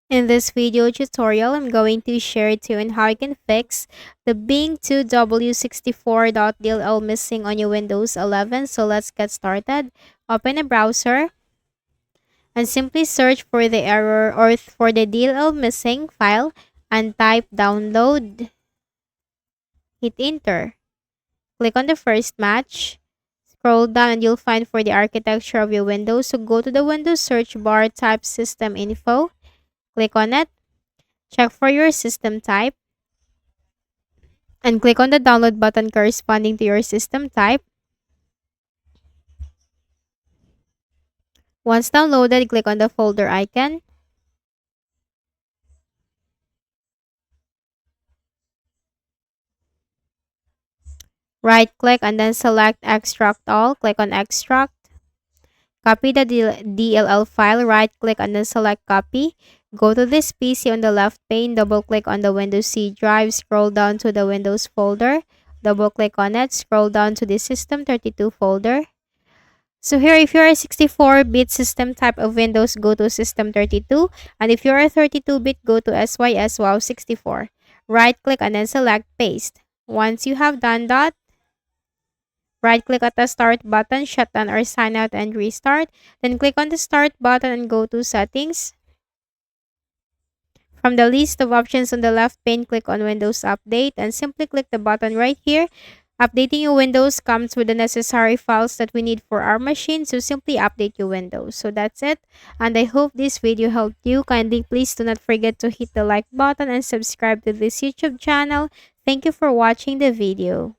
In this video tutorial, I'm going to share to you on how you can fix the Bink2w64.dll missing on your Windows 11. So let's get started. Open a browser and simply search for the error or for the DLL missing file and type download. Hit enter. Click on the first match. Scroll down and you'll find for the architecture of your Windows. So go to the Windows search bar, type system info. Click on it. Check for your system type and click on the download button corresponding to your system type. Once downloaded, click on the folder icon. Right click and then select extract all. Click on extract. Copy the DLL file. Right click and then select copy. Go to this PC on the left pane. Double click on the Windows C drive. Scroll down to the Windows folder. Double click on it. Scroll down to the System32 folder. So here, if you're a 64-bit system type of Windows, go to System32. And if you're a 32-bit, go to SYSWOW64. Right-click and then select Paste. Once you have done that, right-click at the Start button, shut down or sign out and restart. Then click on the Start button and go to Settings. From the list of options on the left pane, click on Windows Update and simply click the button right here. Updating your Windows comes with the necessary files that we need for our machine, so simply update your Windows. So that's it, and I hope this video helped you. Kindly please do not forget to hit the like button and subscribe to this YouTube channel. Thank you for watching the video.